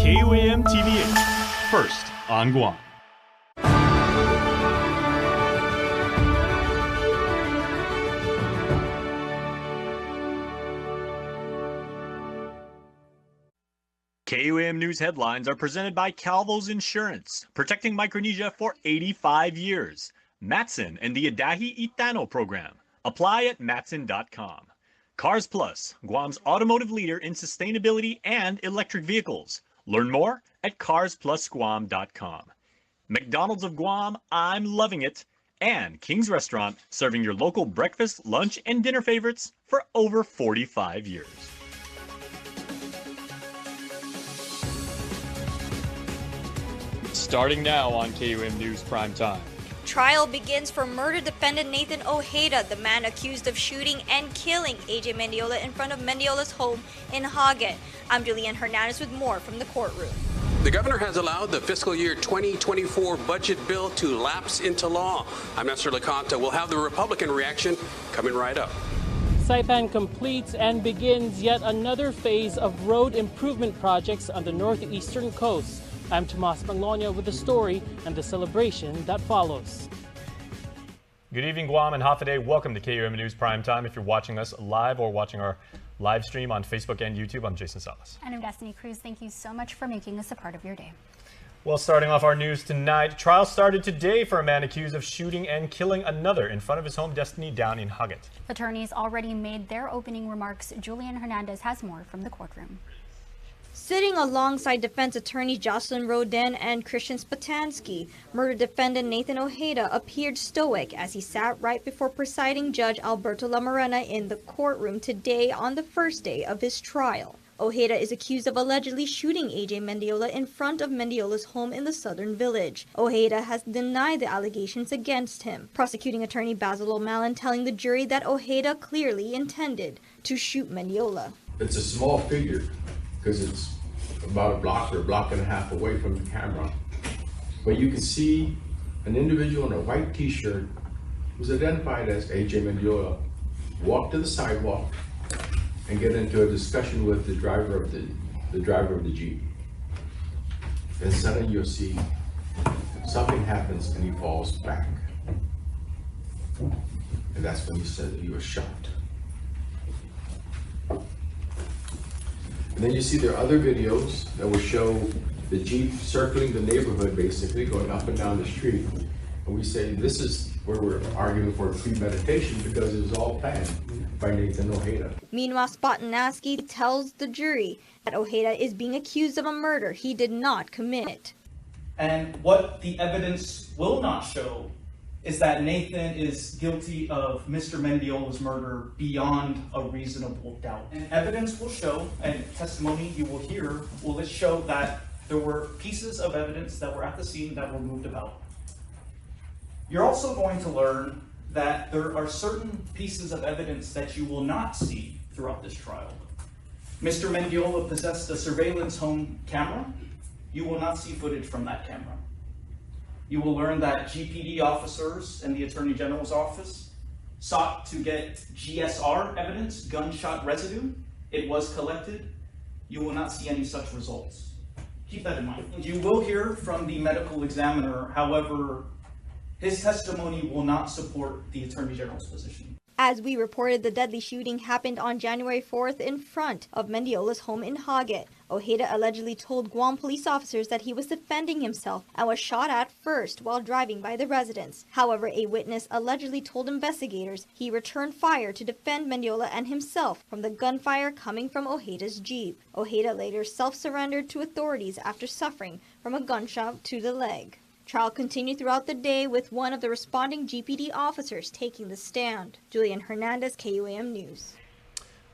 KUAM TV8, first on Guam. KUAM News headlines are presented by Calvo's Insurance, protecting Micronesia for 85 years. Matson and the Adahi Itano program. Apply at matson.com. Cars Plus, Guam's automotive leader in sustainability and electric vehicles. Learn more at carsplusguam.com. McDonald's of Guam, I'm loving it. And King's Restaurant, serving your local breakfast, lunch, and dinner favorites for over 45 years. Starting now on KUAM News Prime Time. Trial begins for murder defendant Nathan Ojeda, the man accused of shooting and killing AJ Mendiola in front of Mendiola's home in Haguet. I'm Julian Hernandez with more from the courtroom. The governor has allowed the fiscal year 2024 budget bill to lapse into law. I'm Nestor LaConta. We'll have the Republican reaction coming right up. Saipan completes and begins yet another phase of road improvement projects on the northeastern coast. I'm Tomas Mangilao with the story and the celebration that follows. Good evening, Guam and Hafaday. Welcome to KUAM News Prime Time. If you're watching us live or watching our live stream on Facebook and YouTube, I'm Jason Salas. And I'm Destiny Cruz. Thank you so much for making us a part of your day. Well, starting off our news tonight, trial started today for a man accused of shooting and killing another in front of his home destiny down in Haguet. Attorneys already made their opening remarks. Julian Hernandez has more from the courtroom. Sitting alongside defense attorney Jocelyn Roden and Christian Spatansky, murder defendant Nathan Ojeda appeared stoic as he sat right before presiding judge Alberto Lamarena in the courtroom today on the first day of his trial. Ojeda is accused of allegedly shooting AJ Mendiola in front of Mendiola's home in the southern village. Ojeda has denied the allegations against him. Prosecuting attorney Basil O'Malley telling the jury that Ojeda clearly intended to shoot Mendiola. It's a small figure because it's about a block or a block and a half away from the camera. But you can see an individual in a white t-shirt who's identified as AJ Mendiola walk to the sidewalk and get into a discussion with the driver of the Jeep. Then suddenly you'll see something happens and he falls back. And that's when he said that he was shot. And then you see there are other videos that will show the Jeep circling the neighborhood, basically going up and down the street. And we say this is where we're arguing for premeditation because it was all planned by Nathan Ojeda. Meanwhile, Spatanaski tells the jury that Ojeda is being accused of a murder he did not commit. And what the evidence will not show is that Nathan is guilty of Mr. Mendiola's murder beyond a reasonable doubt. And evidence will show, and testimony you will hear will show that there were pieces of evidence that were at the scene that were moved about. You're also going to learn that there are certain pieces of evidence that you will not see throughout this trial. Mr. Mendiola possessed a surveillance home camera. You will not see footage from that camera. You will learn that GPD officers and the Attorney General's office sought to get GSR evidence, gunshot residue. It was collected. You will not see any such results. Keep that in mind. You will hear from the medical examiner, however, his testimony will not support the Attorney General's position. As we reported, the deadly shooting happened on January 4th in front of Mendiola's home in Haguet. Ojeda allegedly told Guam police officers that he was defending himself and was shot at first while driving by the residence. However, a witness allegedly told investigators he returned fire to defend Mendiola and himself from the gunfire coming from Ojeda's Jeep. Ojeda later self-surrendered to authorities after suffering from a gunshot to the leg. Trial continued throughout the day with one of the responding GPD officers taking the stand. Julian Hernandez, KUAM News.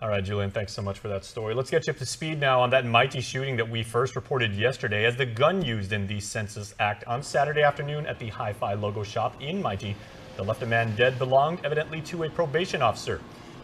All right, Julian, thanks so much for that story. Let's get you up to speed now on that mighty shooting that we first reported yesterday as the gun used in the Census Act on Saturday afternoon at the Hi-Fi Logo shop in Mighty that left a man dead belonged evidently to a probation officer.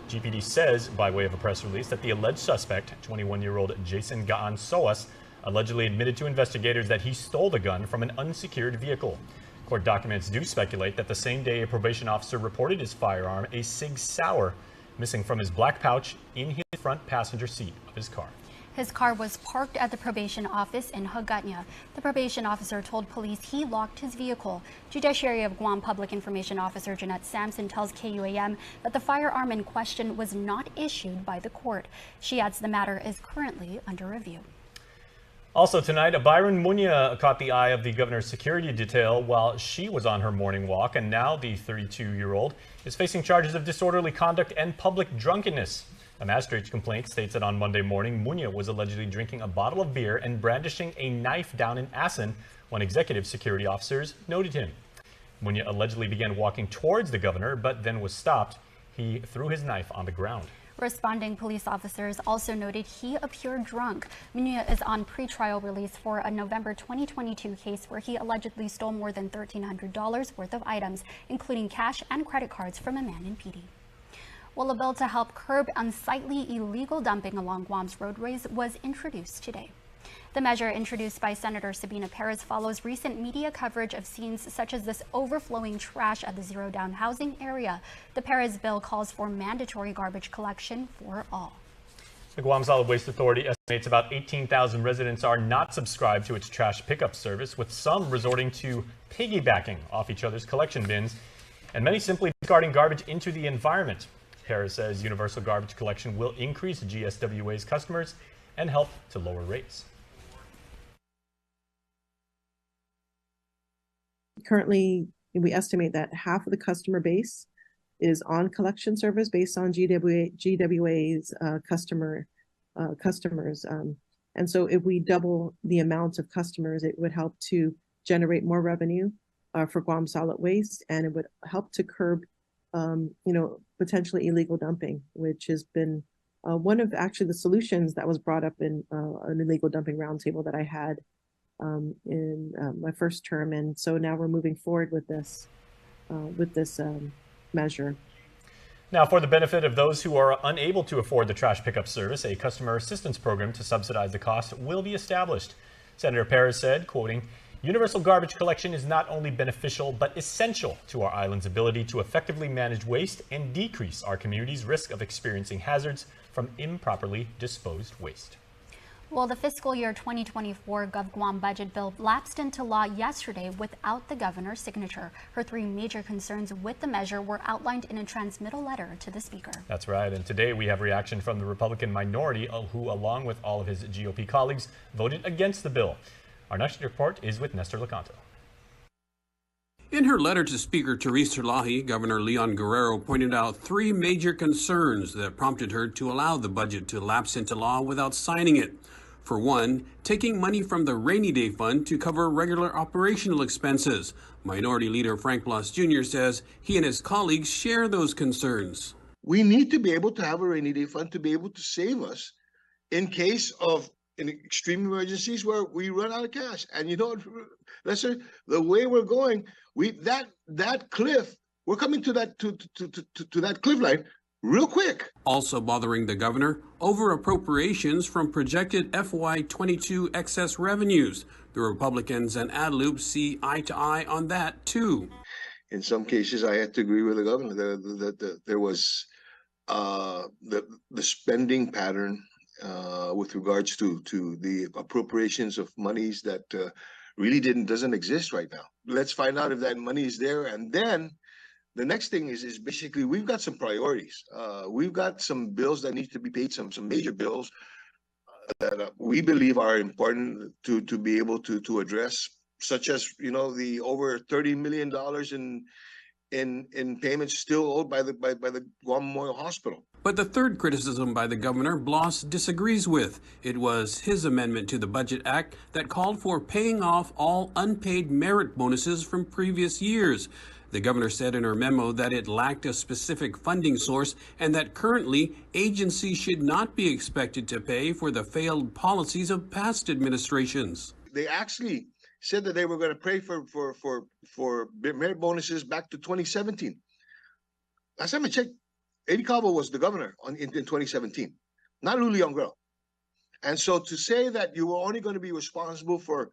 GPD says, by way of a press release, that the alleged suspect, 21-year-old Jason Gaan Soas, allegedly admitted to investigators that he stole the gun from an unsecured vehicle. Court documents do speculate that the same day a probation officer reported his firearm, a Sig Sauer, missing from his black pouch in his front passenger seat of his car. His car was parked at the probation office in Hagåtña. The probation officer told police he locked his vehicle. Judiciary of Guam Public Information Officer Jeanette Sampson tells KUAM that the firearm in question was not issued by the court. She adds the matter is currently under review. Also tonight, Byron Munya caught the eye of the governor's security detail while she was on her morning walk, and now the 32-year-old is facing charges of disorderly conduct and public drunkenness. A magistrate's complaint states that on Monday morning, Munya was allegedly drinking a bottle of beer and brandishing a knife down in Asin when executive security officers noted him. Munya allegedly began walking towards the governor, but then was stopped. He threw his knife on the ground. Responding police officers also noted he appeared drunk. Munya is on pretrial release for a November 2022 case where he allegedly stole more than $1,300 worth of items, including cash and credit cards from a man in PD. Well, a bill to help curb unsightly illegal dumping along Guam's roadways was introduced today. The measure, introduced by Senator Sabina Perez, follows recent media coverage of scenes such as this overflowing trash at the Zero Down housing area. The Perez bill calls for mandatory garbage collection for all. The Guam Solid Waste Authority estimates about 18,000 residents are not subscribed to its trash pickup service, with some resorting to piggybacking off each other's collection bins, and many simply discarding garbage into the environment. Perez says universal garbage collection will increase GSWA's customers and help to lower rates. Currently, we estimate that half of the customer base is on collection service based on GWA's customers. And so if we double the amount of customers, it would help to generate more revenue for Guam Solid Waste, and it would help to curb, potentially illegal dumping, which has been one of actually the solutions that was brought up in an illegal dumping roundtable that I had in my first term, and so now we're moving forward with this measure. Now, for the benefit of those who are unable to afford the trash pickup service, a customer assistance program to subsidize the cost will be established. Senator Perez said, quoting, "Universal garbage collection is not only beneficial but essential to our island's ability to effectively manage waste and decrease our community's risk of experiencing hazards from improperly disposed waste." Well, the fiscal year 2024 GovGuam budget bill lapsed into law yesterday without the governor's signature. Her three major concerns with the measure were outlined in a transmittal letter to the speaker. That's right. And today we have reaction from the Republican minority, who, along with all of his GOP colleagues, voted against the bill. Our next report is with Nestor Lecanto. In her letter to Speaker Therese Terlahi, Governor Leon Guerrero pointed out three major concerns that prompted her to allow the budget to lapse into law without signing it. For one, taking money from the Rainy Day Fund to cover regular operational expenses. Minority Leader Frank Blas Jr. says he and his colleagues share those concerns. We need to be able to have a Rainy Day Fund to be able to save us in case of extreme emergencies where we run out of cash. And you know, Lester, the way we're going, that cliff, we're coming to that to that cliff line real quick. Also bothering the governor, over appropriations from projected FY22 excess revenues. The Republicans and ADLUB see eye to eye on that too. In some cases, I had to agree with the governor that there was the spending pattern with regards to the appropriations of monies that really doesn't exist right now. Let's find out if that money is there, and then the next thing is basically we've got some priorities. We've got some bills that need to be paid, some major bills that we believe are important to be able to address, such as the over $30 million in payments still owed by the Guam Memorial Hospital. But the third criticism by the governor, Blas disagrees with. It was his amendment to the Budget Act that called for paying off all unpaid merit bonuses from previous years. The governor said in her memo that it lacked a specific funding source and that currently agencies should not be expected to pay for the failed policies of past administrations. They actually said that they were going to pay for merit bonuses back to 2017. Last time I checked, Eddie Cabo was the governor in 2017, not Luli Yongrel. And so to say that you were only going to be responsible for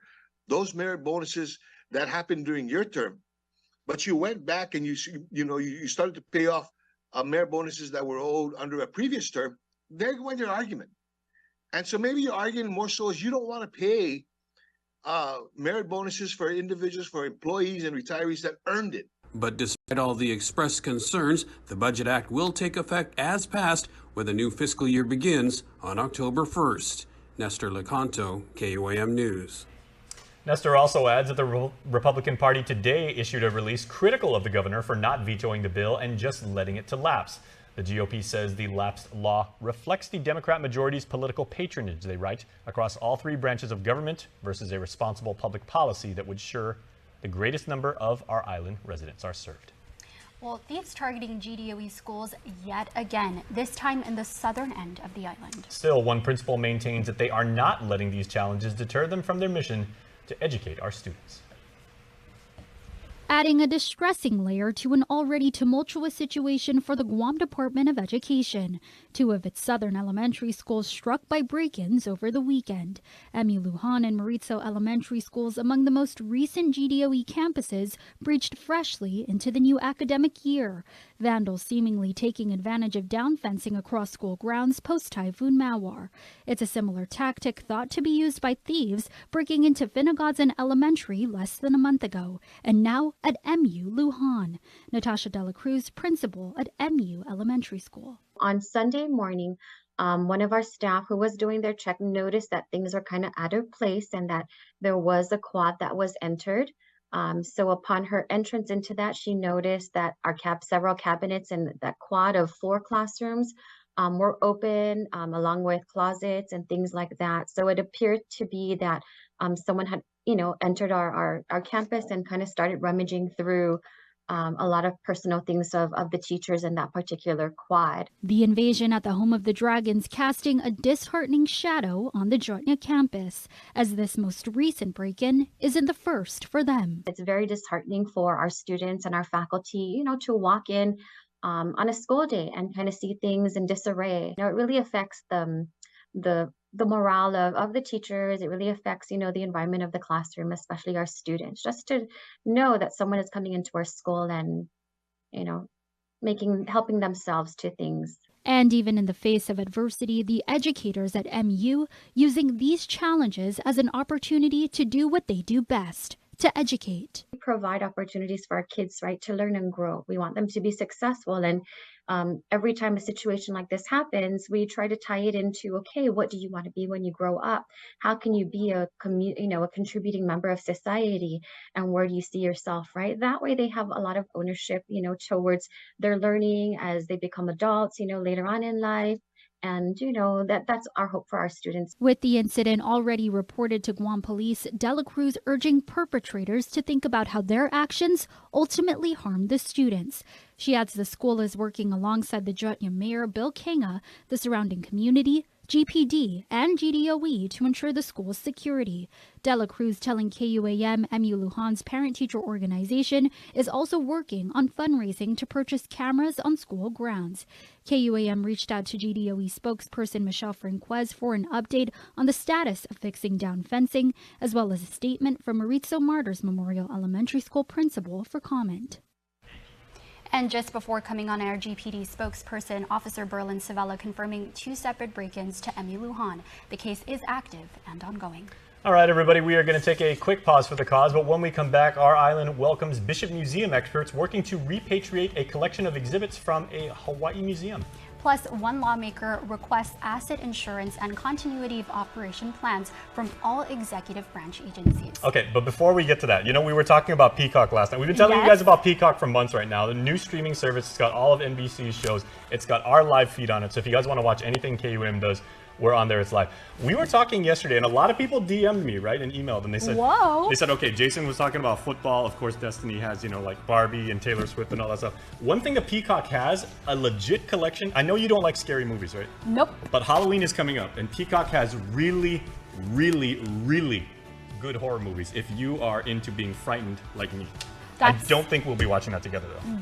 those merit bonuses that happened during your term, but you went back and you started to pay off merit bonuses that were owed under a previous term, there went their argument. And so maybe your argument more so is you don't want to pay merit bonuses for individuals, for employees and retirees that earned it. But despite all the expressed concerns, the Budget Act will take effect as passed when the new fiscal year begins on October 1st. Nestor Lecanto, KUAM News. Nestor also adds that the Republican Party today issued a release critical of the governor for not vetoing the bill and just letting it to lapse. The GOP says the lapsed law reflects the Democrat majority's political patronage, they write, across all three branches of government versus a responsible public policy that would ensure the greatest number of our island residents are served. Well, thieves targeting GDOE schools yet again, this time in the southern end of the island. Still, one principal maintains that they are not letting these challenges deter them from their mission to educate our students. Adding a distressing layer to an already tumultuous situation for the Guam Department of Education. Two of its southern elementary schools struck by break-ins over the weekend. MU Lujan and Maritzo Elementary Schools, among the most recent GDOE campuses, breached freshly into the new academic year. Vandals seemingly taking advantage of down fencing across school grounds post-Typhoon Mawar. It's a similar tactic thought to be used by thieves breaking into Finnegodson Elementary less than a month ago, and now at MU Lujan. Natasha Dela Cruz, principal at MU Elementary School. On Sunday morning, one of our staff who was doing their check noticed that things are kind of out of place and that there was a quad that was entered. So upon her entrance into that, she noticed that our several cabinets in that quad of 4 classrooms were open, along with closets and things like that. So it appeared to be that someone had, entered our campus and kind of started rummaging through a lot of personal things of the teachers in that particular quad. The invasion at the home of the Dragons casting a disheartening shadow on the Jotnya campus, as this most recent break-in isn't the first for them. It's very disheartening for our students and our faculty, to walk in on a school day and kind of see things in disarray. It really affects the morale of the teachers. It really affects, the environment of the classroom, especially our students. Just to know that someone is coming into our school and, helping themselves to things. And even in the face of adversity, the educators at MU using these challenges as an opportunity to do what they do best, to educate. We provide opportunities for our kids, right, to learn and grow. We want them to be successful. And every time a situation like this happens, we try to tie it into, okay, what do you want to be when you grow up? How can you be a contributing member of society? And where do you see yourself, right? That way they have a lot of ownership, towards their learning as they become adults, later on in life. And, that's our hope for our students. With the incident already reported to Guam police, Dela Cruz urging perpetrators to think about how their actions ultimately harm the students. She adds the school is working alongside the Jotnya Mayor Bill Kenga, the surrounding community, GPD, and GDOE to ensure the school's security. Dela Cruz telling KUAM MU Lujan's parent-teacher organization is also working on fundraising to purchase cameras on school grounds. KUAM reached out to GDOE spokesperson Michelle Franquez for an update on the status of fixing down fencing, as well as a statement from Maritzo Martyrs Memorial Elementary School principal for comment. And just before coming on air, GPD spokesperson Officer Berlin Savella confirming 2 separate break-ins to MU Lujan. The case is active and ongoing. All right, everybody, we are going to take a quick pause for the cause, but when we come back, our island welcomes Bishop Museum experts working to repatriate a collection of exhibits from a Hawaii museum. Plus, one lawmaker requests asset insurance and continuity of operation plans from all executive branch agencies. Okay, but before we get to that, we were talking about Peacock last night. We've been telling you guys about Peacock for months right now. The new streaming service, it's got all of NBC's shows. It's got our live feed on it. So if you guys want to watch anything KUM does, we're on there, it's live. We were talking yesterday, and a lot of people DM'd me, right, and emailed, and they said, whoa. They said, okay, Jason was talking about football. Of course, Destiny has, like Barbie and Taylor Swift and all that stuff. One thing that Peacock has, a legit collection. I know you don't like scary movies, right? Nope. But Halloween is coming up, and Peacock has really, really, really good horror movies if you are into being frightened like me. I don't think we'll be watching that together, though.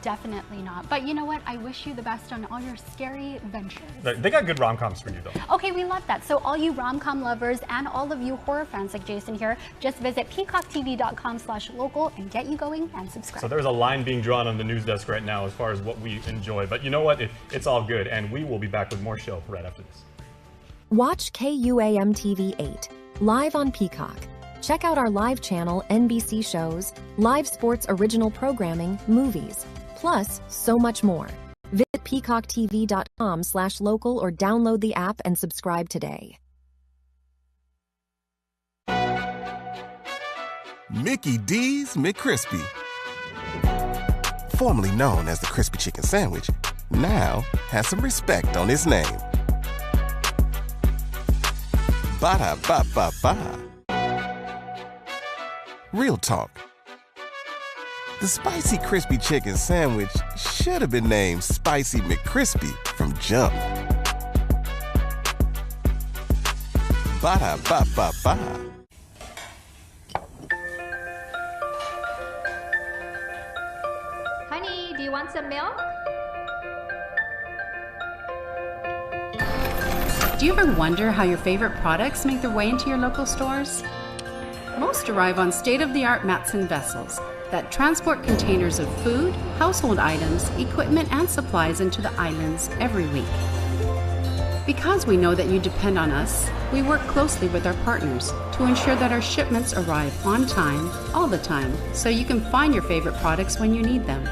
Definitely not. But you know what? I wish you the best on all your scary ventures. They got good rom-coms for you, though. Okay, we love that. So all you rom-com lovers and all of you horror fans like Jason here, just visit peacocktv.com/local and get you going and subscribe. So there's a line being drawn on the news desk right now as far as what we enjoy. But you know what? It's all good. And we will be back with more show right after this. Watch KUAM TV 8, live on Peacock. Check out our live channel NBC shows, live sports original programming, movies, plus so much more. Visit peacocktv.com/local or download the app and subscribe today. Mickey D's McCrispy. Formerly known as the Crispy Chicken Sandwich, now has some respect on his name. Ba-da-ba-ba-ba. Real talk. The Spicy Crispy Chicken Sandwich should have been named Spicy McCrispy from jump. Ba-da-ba-ba-ba. Honey, do you want some milk? Do you ever wonder how your favorite products make their way into your local stores? Most arrive on state-of-the-art Matson vessels that transport containers of food, household items, equipment, and supplies into the islands every week. Because we know that you depend on us, we work closely with our partners to ensure that our shipments arrive on time, all the time, so you can find your favorite products when you need them.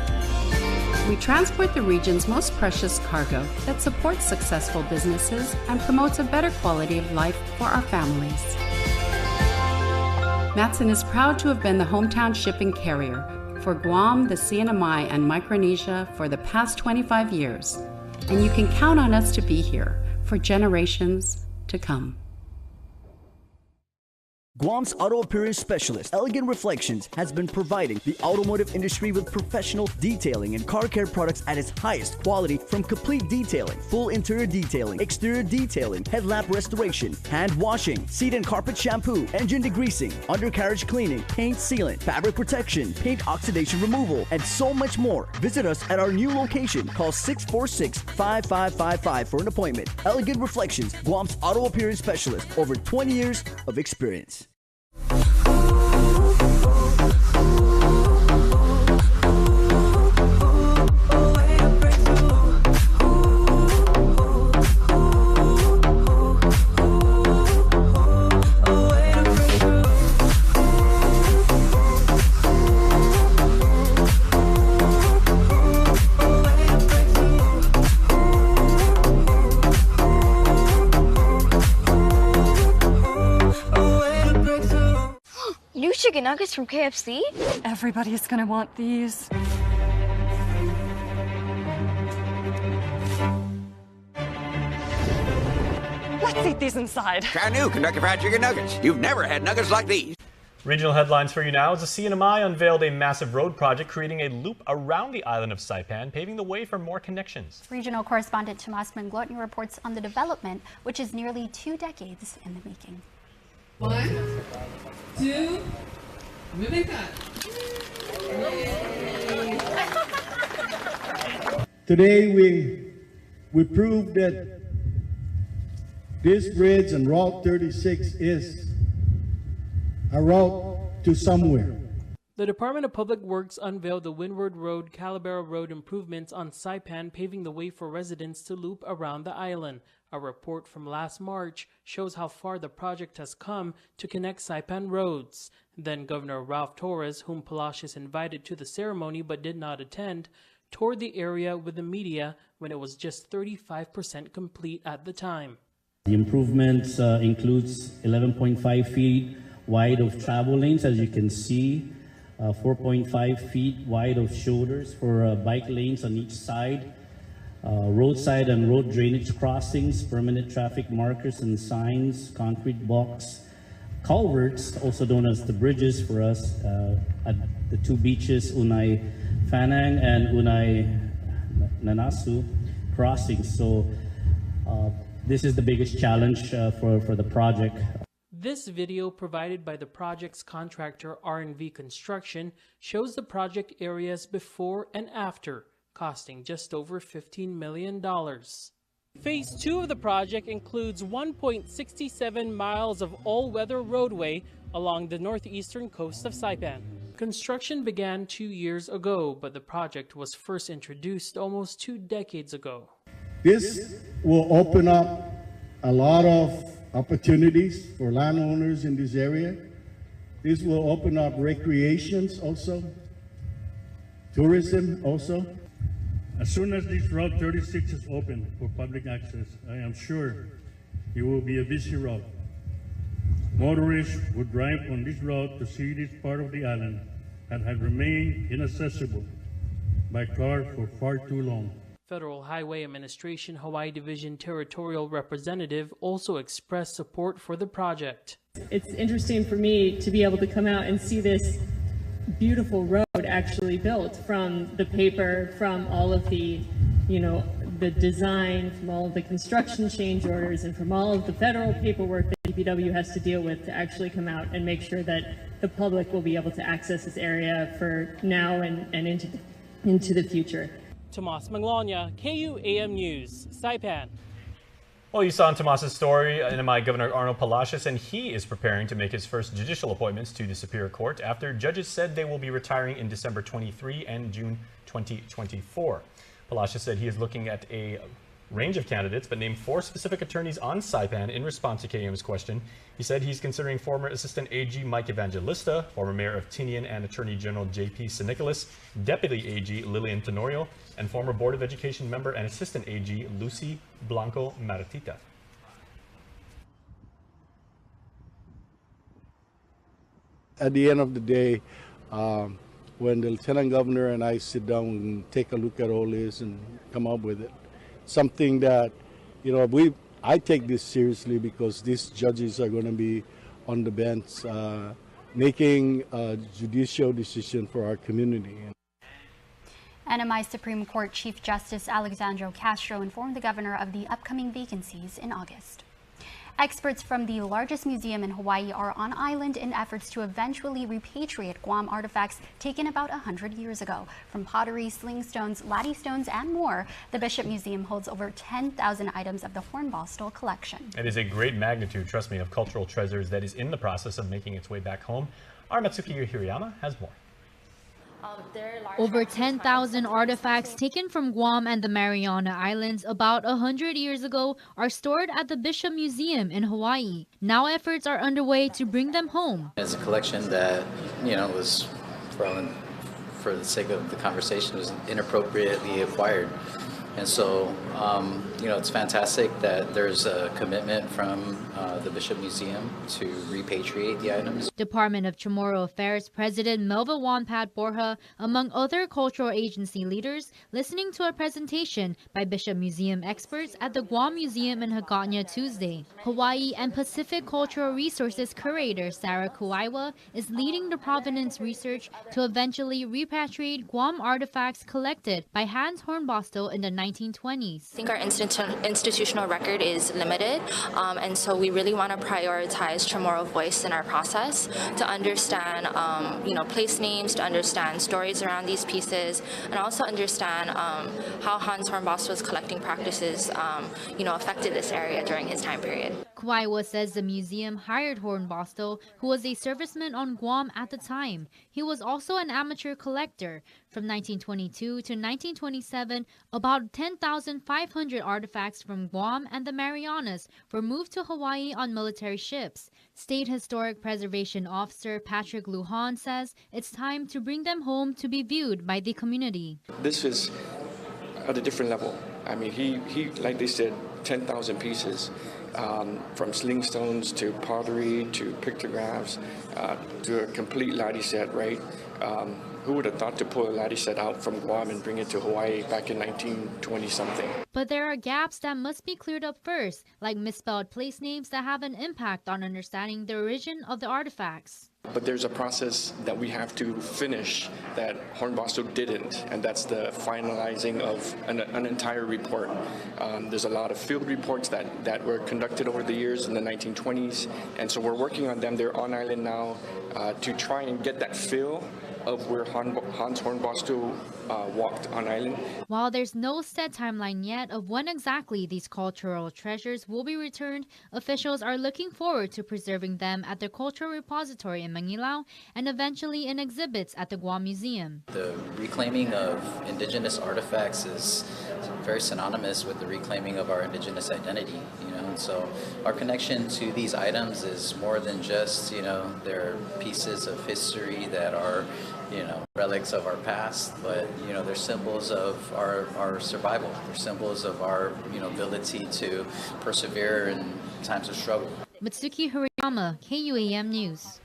We transport the region's most precious cargo that supports successful businesses and promotes a better quality of life for our families. Matson is proud to have been the hometown shipping carrier for Guam, the CNMI, and Micronesia for the past 25 years, and you can count on us to be here for generations to come. Guam's auto appearance specialist, Elegant Reflections, has been providing the automotive industry with professional detailing and car care products at its highest quality, from complete detailing, full interior detailing, exterior detailing, headlamp restoration, hand washing, seat and carpet shampoo, engine degreasing, undercarriage cleaning, paint sealant, fabric protection, paint oxidation removal, and so much more. Visit us at our new location. Call 646-5555 for an appointment. Elegant Reflections, Guam's auto appearance specialist, over 20 years of experience. New chicken nuggets from KFC? Everybody's gonna want these. Let's eat these inside. Try new Kentucky Fried Chicken Nuggets. You've never had nuggets like these. Regional headlines for you now as the CNMI unveiled a massive road project creating a loop around the island of Saipan, paving the way for more connections. Regional correspondent Tomas Mangilao reports on the development, which is nearly 2 decades in the making. 1, 2, moving back. Today we proved that this bridge on Route 36 is a route to somewhere. The Department of Public Works unveiled the Windward Road Calabara Road improvements on Saipan, paving the way for residents to loop around the island. A report from last March shows how far the project has come to connect Saipan roads. Then Governor Ralph Torres, whom Palacios invited to the ceremony but did not attend, toured the area with the media when it was just 35% complete at the time. The improvements includes 11.5 feet wide of travel lanes, as you can see, 4.5 feet wide of shoulders for bike lanes on each side, roadside and road drainage crossings, permanent traffic markers and signs, concrete blocks, culverts, also known as the bridges for us, at the 2 beaches, Unay Fanang and Unay Nanasu crossings. So this is the biggest challenge for the project. This video, provided by the project's contractor R&V Construction, shows the project areas before and after, costing just over $15 million. Phase 2 of the project includes 1.67 miles of all-weather roadway along the northeastern coast of Saipan. Construction began 2 years ago, but the project was first introduced almost 2 decades ago. This will open up a lot of opportunities for landowners in this area. This will open up recreations also, tourism also. As soon as this Route 36 is open for public access, I am sure it will be a busy route. Motorists would drive on this route to see this part of the island that had remained inaccessible by car for far too long. Federal Highway Administration Hawaii Division Territorial Representative also expressed support for the project. It's interesting for me to be able to come out and see this beautiful road actually built, from the paper, from all of the, the design, from all of the construction change orders, and from all of the federal paperwork that DPW has to deal with, to actually come out and make sure that the public will be able to access this area for now and into the future. Tomas Mangilao, KUAM News, Saipan. Well, you saw in Tomas's story, NMI Governor Arnold Palacios, and he is preparing to make his first judicial appointments to the Superior Court after judges said they will be retiring in December 23 and June 2024. Palacios said he is looking at a range of candidates, but named 4 specific attorneys on Saipan in response to KUAM's question. He said he's considering former Assistant AG Mike Evangelista, former Mayor of Tinian and Attorney General J.P. Sinicolas, Deputy AG Lillian Tenorio, and former Board of Education member and Assistant AG Lucy Blanco Maratita. At the end of the day, when the Lieutenant Governor and I sit down and take a look at all this and come up with it, something that, I take this seriously because these judges are going to be on the bench making a judicial decision for our community. NMI Supreme Court Chief Justice Alexandro Castro informed the governor of the upcoming vacancies in August. Experts from the largest museum in Hawaii are on island in efforts to eventually repatriate Guam artifacts taken about 100 years ago. From pottery, sling stones, latte stones, and more, the Bishop Museum holds over 10,000 items of the Hornbostel collection. It is a great magnitude, trust me, of cultural treasures that is in the process of making its way back home. Our Matsuki Hirayama has more. Over 10,000 artifacts taken from Guam and the Mariana Islands about 100 years ago are stored at the Bishop Museum in Hawaii. Now efforts are underway to bring them home. It's a collection that, was, for the sake of the conversation, was inappropriately acquired. And so, it's fantastic that there's a commitment from the Bishop Museum to repatriate the items. Department of Chamorro Affairs President Melva Wonpat Borja, among other cultural agency leaders, listening to a presentation by Bishop Museum experts at the Guam Museum in Hagåtña Tuesday. Hawaii and Pacific Cultural Resources curator Sarah Kuaiwa is leading the provenance research to eventually repatriate Guam artifacts collected by Hans Hornbostel in the 1920s. I think our institutional record is limited, and so we really want to prioritize Chamorro voice in our process to understand, place names, to understand stories around these pieces, and also understand how Hans Hornbostel's collecting practices, affected this area during his time period. Kuaiwa says the museum hired Hornbostel, who was a serviceman on Guam at the time. He was also an amateur collector. From 1922 to 1927, about 10,500 artifacts from Guam and the Marianas were moved to Hawaii on military ships. State Historic Preservation Officer Patrick Lujan says it's time to bring them home to be viewed by the community. This is at a different level. I mean, he like they said, 10,000 pieces. From sling stones to pottery to pictographs to a complete latte set, right? Who would have thought to pull a latte set out from Guam and bring it to Hawaii back in 1920-something? But there are gaps that must be cleared up first, like misspelled place names that have an impact on understanding the origin of the artifacts. But there's a process that we have to finish that Hornbostel didn't, and that's the finalizing of an entire report. There's a lot of field reports that were conducted over the years in the 1920s, and so we're working on them. They're on island now to try and get that feel of where Hans Hornbostel walked on island. While there's no set timeline yet of when exactly these cultural treasures will be returned, officials are looking forward to preserving them at the Cultural Repository in Mangilao and eventually in exhibits at the Guam Museum. The reclaiming of indigenous artifacts is very synonymous with the reclaiming of our indigenous identity. And so our connection to these items is more than just, they're pieces of history that are, relics of our past, but, they're symbols of our survival. They're symbols of our, ability to persevere in times of struggle. Mitsuki Hirayama, KUAM News.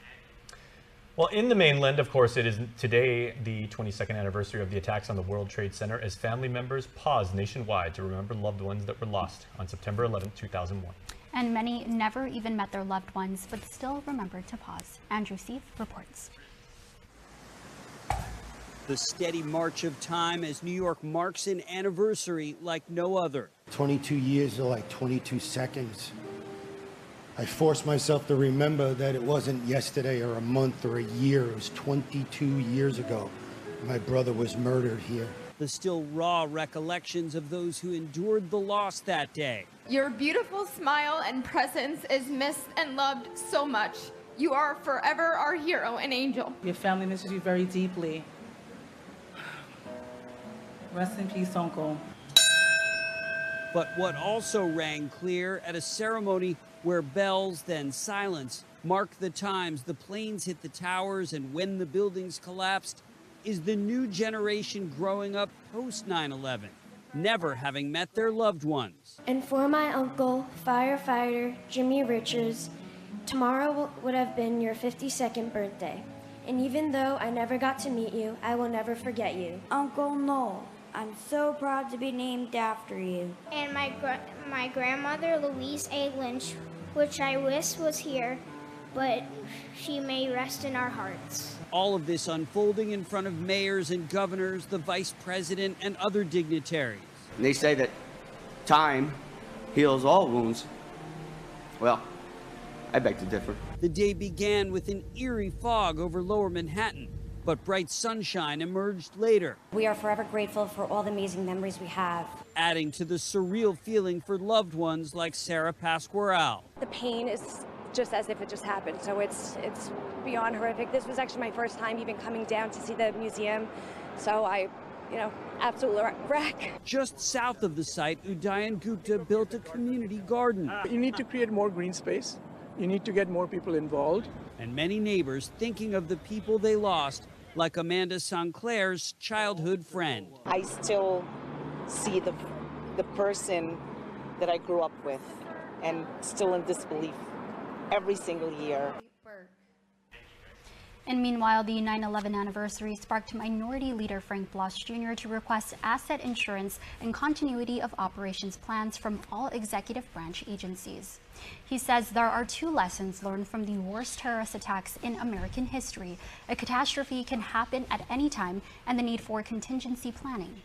Well, in the mainland, of course, it is today the 22nd anniversary of the attacks on the World Trade Center as family members pause nationwide to remember loved ones that were lost on September 11, 2001. And many never even met their loved ones, but still remembered to pause. Andrew Seif reports. The steady march of time as New York marks an anniversary like no other. 22 years are like 22 seconds. I forced myself to remember that it wasn't yesterday or a month or a year. It was 22 years ago. My brother was murdered here. The still raw recollections of those who endured the loss that day. Your beautiful smile and presence is missed and loved so much. You are forever our hero and angel. Your family misses you very deeply. Rest in peace, Uncle. But what also rang clear at a ceremony where bells, then silence, mark the times the planes hit the towers and when the buildings collapsed, is the new generation growing up post 9/11, never having met their loved ones. And for my uncle, firefighter Jimmy Richards, tomorrow would have been your 52nd birthday. And even though I never got to meet you, I will never forget you. Uncle Noel, I'm so proud to be named after you. And my grandmother, Louise A. Lynch, which I wish was here, but she may rest in our hearts. All of this unfolding in front of mayors and governors, the vice president, and other dignitaries. And they say that time heals all wounds. Well, I beg to differ. The day began with an eerie fog over lower Manhattan, but bright sunshine emerged later. We are forever grateful for all the amazing memories we have. Adding to the surreal feeling for loved ones like Sarah Pasquarel. The pain is just as if it just happened, so it's beyond horrific. This was actually my first time even coming down to see the museum, so I, absolute wreck. Just south of the site, Udayan Gupta built a community garden. You need to create more green space. You need to get more people involved. And many neighbors thinking of the people they lost, like Amanda Sinclair's childhood friend. I still see the person that I grew up with and still in disbelief every single year. And meanwhile, the 9/11 anniversary sparked Minority Leader Frank Bloss Jr. to request asset insurance and continuity of operations plans from all executive branch agencies. He says there are two lessons learned from the worst terrorist attacks in American history. A catastrophe can happen at any time, and the need for contingency planning.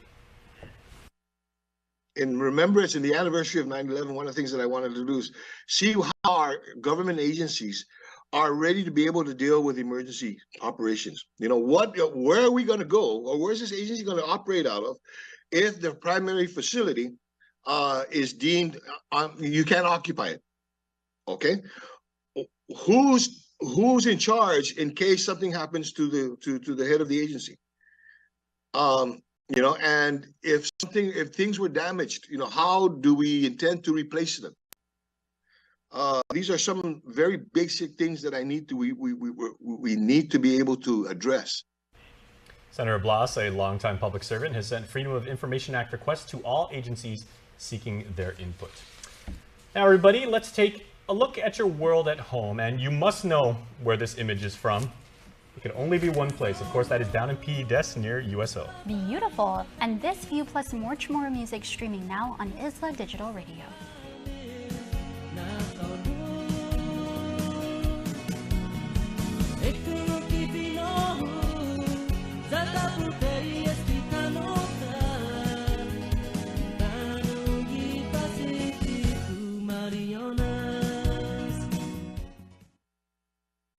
In remembrance, in the anniversary of 9/11, one of the things that I wanted to do is see how our government agencies are ready to be able to deal with emergency operations. Where are we going to go, or where's this agency going to operate out of if the primary facility is deemed you can't occupy it? Okay, who's in charge in case something happens to the head of the agency? And if things were damaged, how do we intend to replace them? These are some very basic things that we need to be able to address. Senator Bloss, a longtime public servant, has sent Freedom of Information Act requests to all agencies seeking their input. Now, everybody, let's take a look at your world at home, and you must know where this image is from. It can only be one place. Of course, that is down in PE Des near USO. Beautiful. And this view plus much more music streaming now on Isla Digital Radio.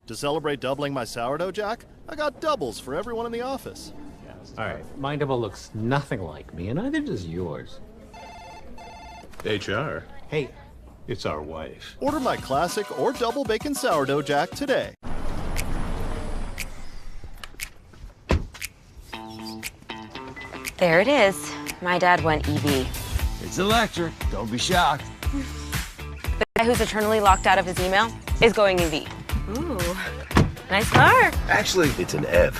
To celebrate doubling my sourdough, Jack, I got doubles for everyone in the office. All right, my double looks nothing like me, and neither does yours. HR. Hey, it's our wife. Order my classic or double bacon sourdough, Jack, today. There it is. My dad went EV. It's electric. Don't be shocked. guy who's eternally locked out of his email is going EV. Ooh, nice car. Actually, it's an Ev.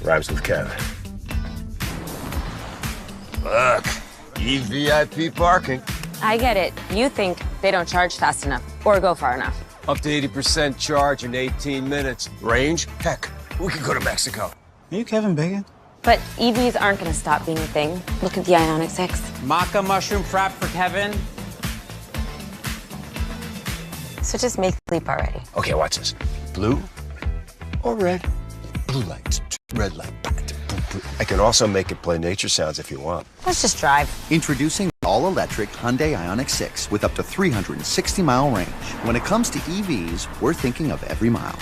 Rhymes with Kev. Look, EVIP parking. I get it. You think they don't charge fast enough or go far enough. Up to 80% charge in 18 minutes. Range? Heck, we could go to Mexico. Are you Kevin Bacon? But EVs aren't going to stop being a thing. Look at the Ioniq 6. Maca mushroom frap for Kevin. So just make the leap already. Okay, watch this. Blue or red? Blue light, red light. I can also make it play nature sounds if you want. Let's just drive. Introducing all-electric Hyundai Ioniq 6 with up to 360-mile range. When it comes to EVs, we're thinking of every mile.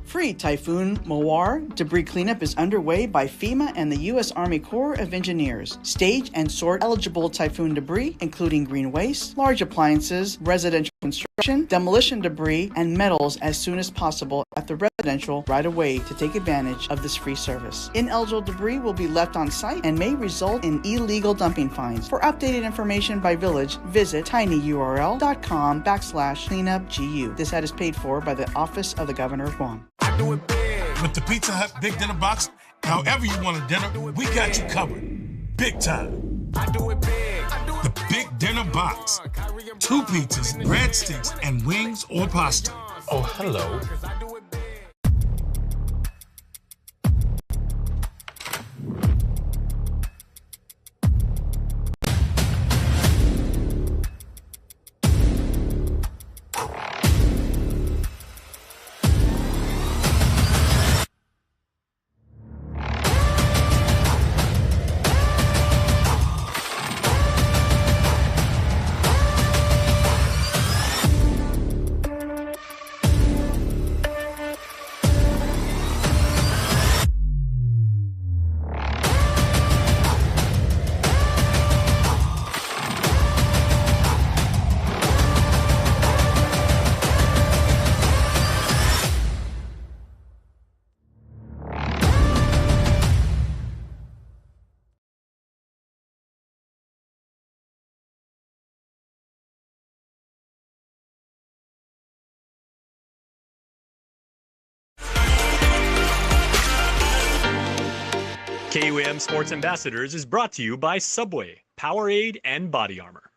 Free Typhoon Mawar debris cleanup is underway by FEMA and the U.S. Army Corps of Engineers. Stage and sort eligible typhoon debris, including green waste, large appliances, residential construction, demolition debris, and metals as soon as possible at the residential right-of-way to take advantage of this free service. Ineligible debris will be left on site and may result in illegal dumping fines. For updated information by village, visit tinyurl.com/cleanupgu. This ad is paid for by the Office of the Governor of Guam. I do it big. With the Pizza Hut Big Dinner Box, however you want a dinner, we got you covered. Big time. I do it big. The Big Dinner Box. 2 pizzas, breadsticks, and wings or pasta. Oh, hello. KUAM Sports Ambassadors is brought to you by Subway, Powerade, and Body Armor.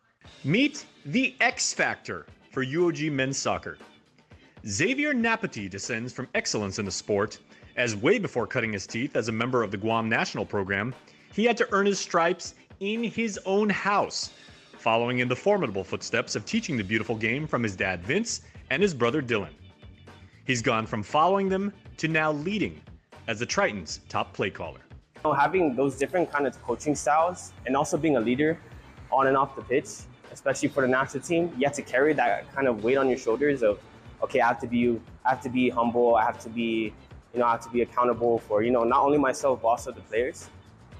Meet the X Factor for UOG men's soccer. Xavier Napati descends from excellence in the sport, as way before cutting his teeth as a member of the Guam national program, he had to earn his stripes in his own house, following in the formidable footsteps of teaching the beautiful game from his dad Vince and his brother Dylan. He's gone from following them to now leading as the Triton's top play caller. Having those different kind of coaching styles and also being a leader on and off the pitch, especially for the national team, you have to carry that kind of weight on your shoulders of, okay, I have to be humble, I have to be accountable for, not only myself, but also the players.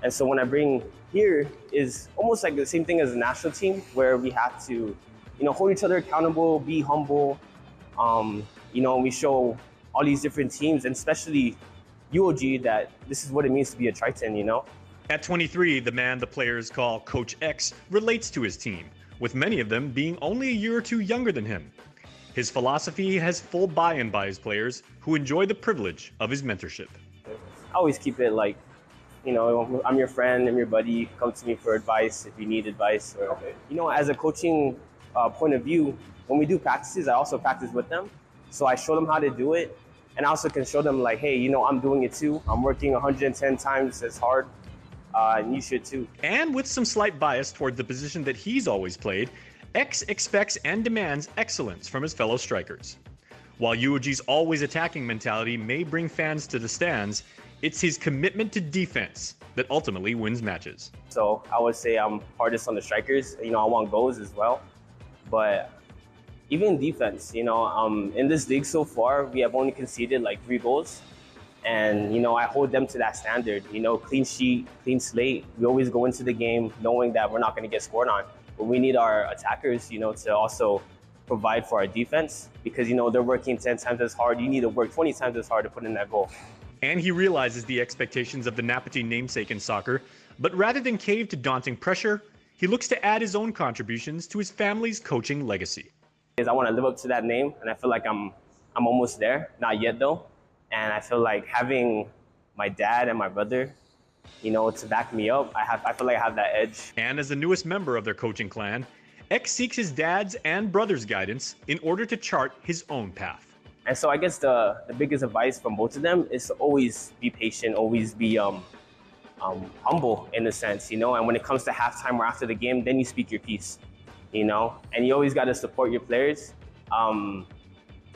And so when I bring here is almost like the same thing as the national team, where we have to, hold each other accountable, be humble. We show all these different teams, and especially UOG, that this is what it means to be a Triton, At 23, the man the players call Coach X relates to his team, with many of them being only a year or two younger than him. His philosophy has full buy-in by his players, who enjoy the privilege of his mentorship. I always keep it like, I'm your friend, I'm your buddy, come to me for advice if you need advice. Or, as a coaching point of view, when we do practices, I also practice with them. So I show them how to do it. And I also can show them like, hey, I'm doing it too. I'm working 110 times as hard, and you should too. And with some slight bias toward the position that he's always played, X expects and demands excellence from his fellow strikers. While UOG's always attacking mentality may bring fans to the stands, it's his commitment to defense that ultimately wins matches. So I would say I'm hardest on the strikers. I want goals as well. But even defense, in this league so far, we have only conceded like 3 goals. And, I hold them to that standard, clean sheet, clean slate. We always go into the game knowing that we're not going to get scored on. But we need our attackers, to also provide for our defense because, they're working 10 times as hard. You need to work 20 times as hard to put in that goal. And he realizes the expectations of the Napati namesake in soccer, but rather than cave to daunting pressure, he looks to add his own contributions to his family's coaching legacy. I want to live up to that name, and I feel like I'm almost there. Not yet though, and I feel like having my dad and my brother, to back me up, I feel like I have that edge. And as the newest member of their coaching clan, X seeks his dad's and brother's guidance in order to chart his own path. And so I guess the biggest advice from both of them is to always be patient, always be humble in a sense, and when it comes to halftime or after the game, then you speak your piece, and you always got to support your players.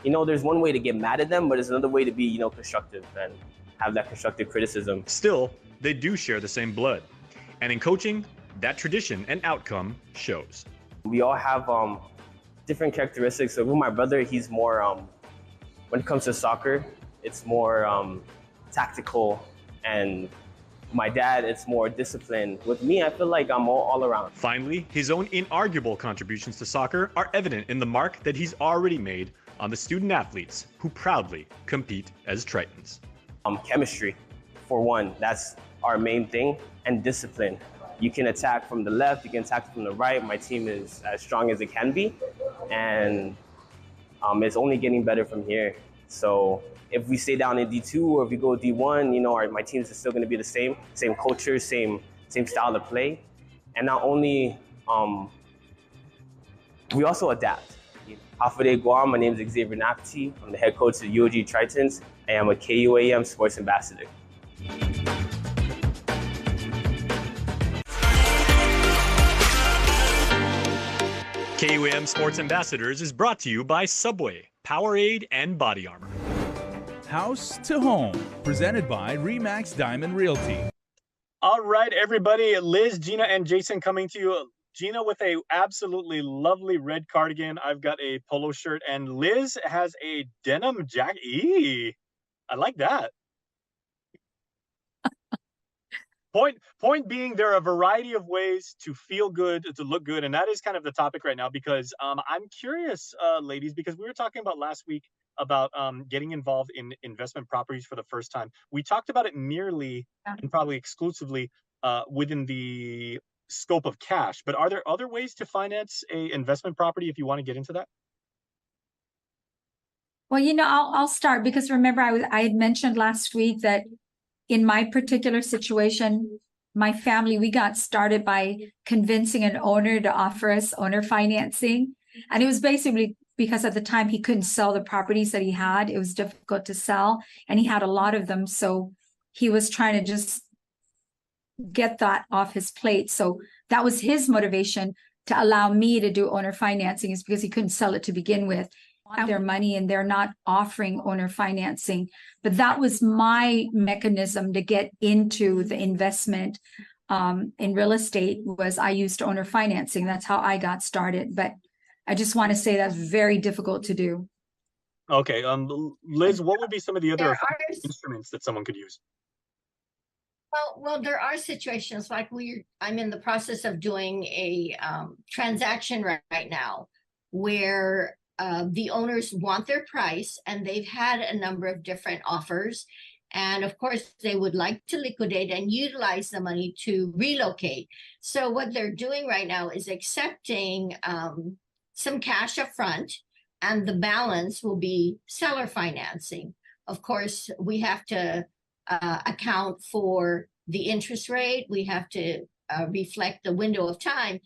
There's one way to get mad at them, but there's another way to be, constructive and have that constructive criticism. Still, they do share the same blood. And in coaching, that tradition and outcome shows. We all have different characteristics. So with my brother, he's more, when it comes to soccer, it's more tactical, and my dad, it's more disciplined. With me, I feel like I'm all around. Finally, his own inarguable contributions to soccer are evident in the mark that he's already made on the student athletes who proudly compete as Tritons. Chemistry, for one, that's our main thing, and discipline. You can attack from the left, you can attack from the right. My team is as strong as it can be, and it's only getting better from here. So if we stay down in D2 or if we go D1, my teams are still going to be the same culture, same style of play. And not only, we also adapt. Hafide Guam, my name is Xavier Napati. I'm the head coach of the UOG Tritons. I am a KUAM sports ambassador. KUAM Sports Ambassadors is brought to you by Subway, Powerade, and Body Armor. House to Home, presented by Remax Diamond Realty. All right, everybody. Liz, Gina, and Jason coming to you. Gina with a absolutely lovely red cardigan. I've got a polo shirt, and Liz has a denim jacket. I like that. Point being, there are a variety of ways to feel good, to look good, and that is kind of the topic right now, because I'm curious, ladies, because we were talking about last week about getting involved in investment properties for the first time. We talked about it merely and probably exclusively within the scope of cash, but are there other ways to finance a investment property if you want to get into that? Well, I'll start, because remember I had mentioned last week that in my particular situation, my family, we got started by convincing an owner to offer us owner financing. And it was basically because at the time he couldn't sell the properties that he had. It was difficult to sell, and he had a lot of them. So he was trying to just get that off his plate. So that was his motivation to allow me to do owner financing, is because he couldn't sell it to begin with. Their money, and they're not offering owner financing. But that was my mechanism to get into the investment in real estate, was I used owner financing. That's how I got started. But I just want to say that's very difficult to do. Okay. Liz, what would be some of the other instruments that someone could use? Well, there are situations like I'm in the process of doing a transaction right now where the owners want their price, and they've had a number of different offers. And of course, they would like to liquidate and utilize the money to relocate. So what they're doing right now is accepting some cash up front, and the balance will be seller financing. Of course, we have to account for the interest rate. We have to reflect the window of time.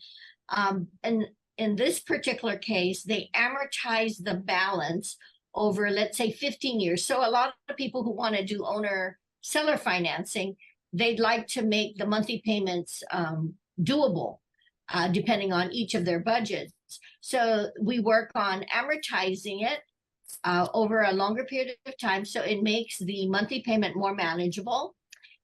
And in this particular case, they amortize the balance over, let's say, 15 years. So a lot of people who want to do owner-seller financing, they'd like to make the monthly payments doable, depending on each of their budgets. So we work on amortizing it over a longer period of time, so it makes the monthly payment more manageable,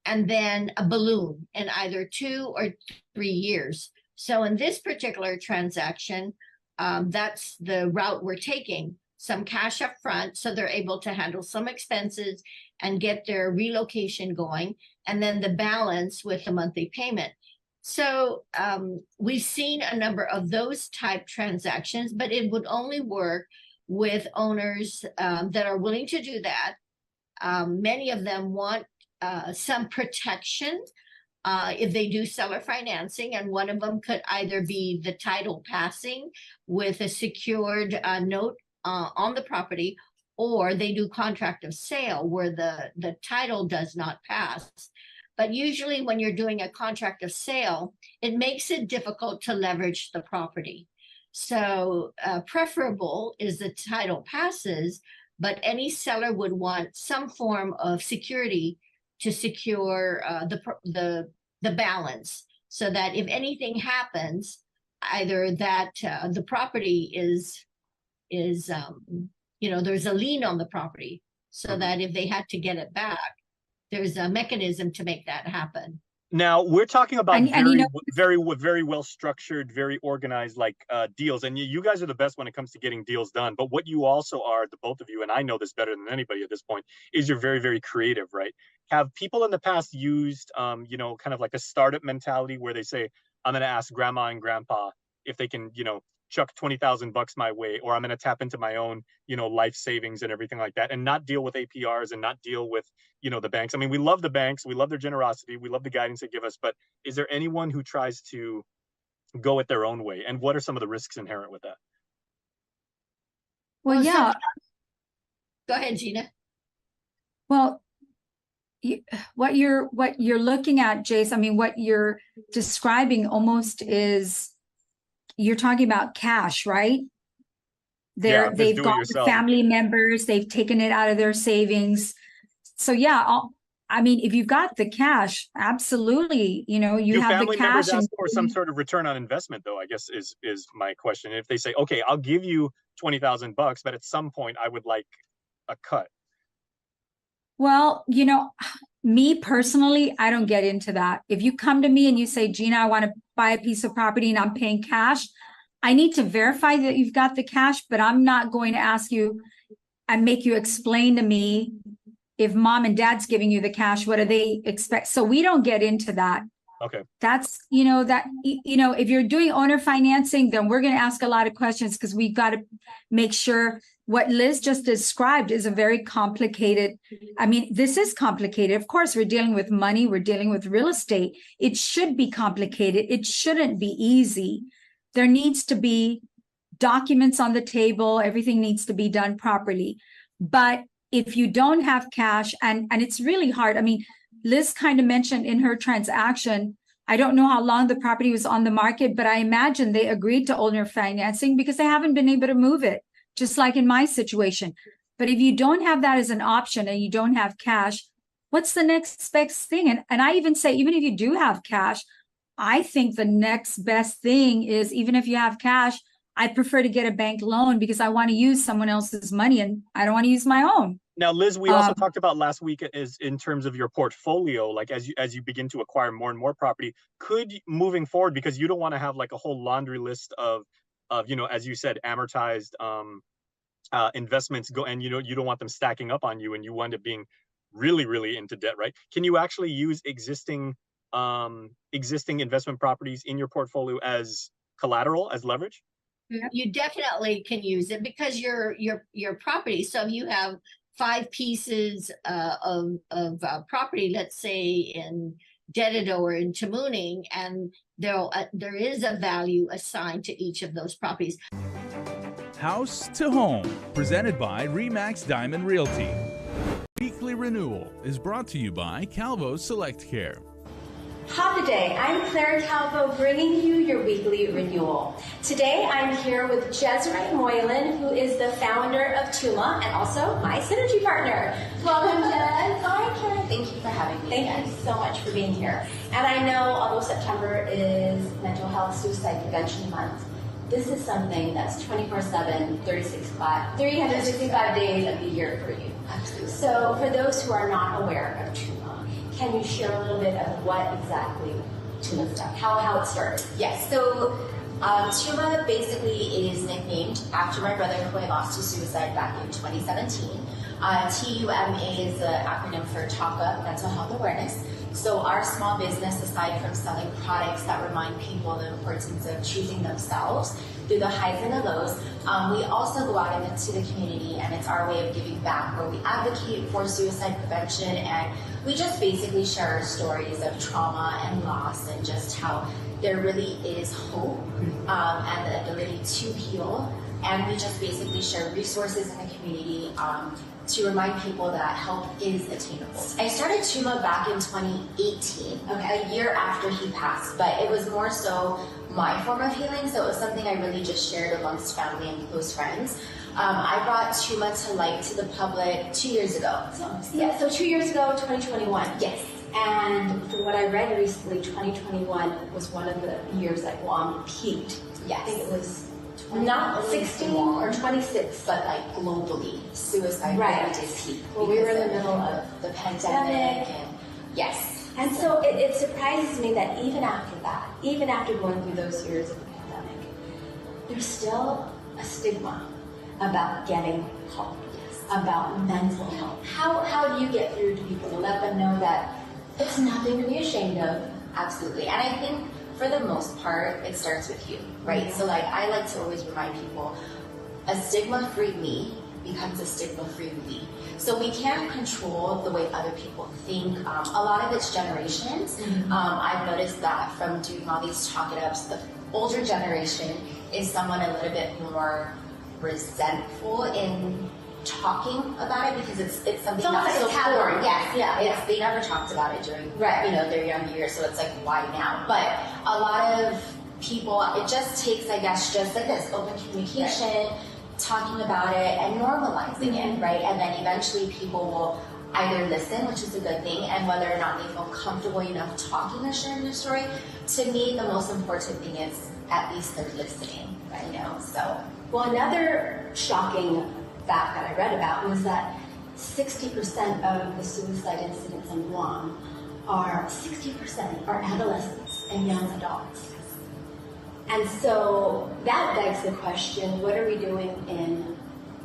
and then a balloon in either 2 or 3 years. So in this particular transaction, that's the route we're taking. Some cash up front, so they're able to handle some expenses and get their relocation going, and then the balance with the monthly payment. So we've seen a number of those type transactions, but it would only work with owners that are willing to do that. Many of them want some protection if they do seller financing, and one of them could either be the title passing with a secured note on the property, or they do contract of sale where the title does not pass. But usually when you're doing a contract of sale, it makes it difficult to leverage the property. So preferable is the title passes, but any seller would want some form of security to secure the balance, so that if anything happens, either that the property is there's a lien on the property, so that if they had to get it back, there's a mechanism to make that happen. Now we're talking about very well structured, very organized deals, and you guys are the best when it comes to getting deals done. But what you also are, the both of you, and I know this better than anybody at this point, is you're very, very creative, right? Have people in the past used, kind of like a startup mentality where they say, I'm going to ask grandma and grandpa if they can, chuck $20,000 my way, or I'm going to tap into my own, life savings and everything like that, and not deal with APRs and not deal with, the banks. I mean, we love the banks, we love their generosity, we love the guidance they give us, but is there anyone who tries to go it their own way? And what are some of the risks inherent with that? Well, yeah. Go ahead, Gina. Well, what you're looking at, Jace, I mean, what you're describing almost is, you're talking about cash, right? They've got family members, they've taken it out of their savings. So yeah, I mean, if you've got the cash, absolutely, you have the cash. Ask for some sort of return on investment, though, I guess is my question. If they say, okay, I'll give you $20,000, but at some point I would like a cut. Well, me personally, I don't get into that. If you come to me and you say, Gina, I want to buy a piece of property and I'm paying cash, I need to verify that you've got the cash, but I'm not going to ask you and make you explain to me, if mom and dad's giving you the cash, what do they expect? So we don't get into that. Okay. That's, if you're doing owner financing, then we're going to ask a lot of questions, because we've got to make sure what Liz just described is a very complicated. I mean, this is complicated. Of course, we're dealing with money. We're dealing with real estate. It should be complicated. It shouldn't be easy. There needs to be documents on the table. Everything needs to be done properly. But if you don't have cash, and it's really hard. I mean, Liz kind of mentioned in her transaction, I don't know how long the property was on the market, but I imagine they agreed to owner financing because they haven't been able to move it, just like in my situation. But if you don't have that as an option and you don't have cash, what's the next best thing? And I even say, even if you do have cash, I think the next best thing is, even if you have cash, I prefer to get a bank loan, because I want to use someone else's money and I don't want to use my own. Now, Liz, we also talked about last week is in terms of your portfolio, like as you begin to acquire more and more property, could moving forward, because you don't want to have like a whole laundry list of as you said, amortized investments go, and you don't want them stacking up on you and you wind up being really, really into debt, right? Can you actually use existing investment properties in your portfolio as collateral, as leverage? You definitely can use it, because your property. So if you have 5 pieces of property, let's say in Dedido or in Tamuning, and there is a value assigned to each of those properties. House to Home, presented by RE/MAX Diamond Realty. Weekly Renewal is brought to you by Calvo Select Care. Howdy day, I'm Claire Calvo, bringing you your weekly renewal. Today I'm here with Jezreel Moylan, who is the founder of Tuma and also my synergy partner. Welcome, Jez. Hi, Karen. Thank you for having me. Thank you so much for being here. And I know, although September is Mental Health Suicide Prevention Month, this is something that's 24/7, 365 days of the year for you. Absolutely. So for those who are not aware of Tuma, can you share a little bit of what exactly Tuma does, how it started? Yes, so Tuma basically is nicknamed after my brother who I lost to suicide back in 2017. TUMA is the acronym for TACA, Mental Health Awareness. So our small business, aside from selling products that remind people the importance of choosing themselves, through the highs and the lows. We also go out into the community, and it's our way of giving back, where we advocate for suicide prevention, and we just basically share our stories of trauma and loss, and just how there really is hope and the ability to heal. And we just basically share resources in the community to remind people that help is attainable. I started TUMA back in 2018, a year after he passed, but it was more so my form of healing, so it was something I really just shared amongst family and close friends. I brought TUMA to light to the public 2 years ago. So 2 years ago, 2021. Yes. And from what I read recently, 2021 was one of the years that KUAM peaked. Yes. I think it was not 16 or 26, but like globally, suicide right. rate is peak. Well, we were in the middle of the pandemic, and yes. And so it surprises me that even after that, even after going through those years of the pandemic, there's still a stigma about getting help, about mental health. How do you get through to people to let them know that it's nothing to be ashamed of? Absolutely. And I think for the most part, it starts with you, right? So like, I like to always remind people, a stigma-free me becomes a stigma-free we. So we can't control the way other people think. A lot of it's generations. I've noticed that from doing all these talk it ups, the older generation is someone a little bit more resentful in talking about it, because it's something that's so foreign. Yes, they never talked about it during their young years, so it's like, why now? But a lot of people, it just takes, I guess, just like this open communication, talking about it and normalizing it, right? And then eventually people will either listen, which is a good thing, and whether or not they feel comfortable enough talking or sharing their story. To me, the most important thing is at least they're listening, right? Well, another shocking fact that I read about was that 60% of the suicide incidents in Guam are adolescents and young adults. And so that begs the question, what are we doing in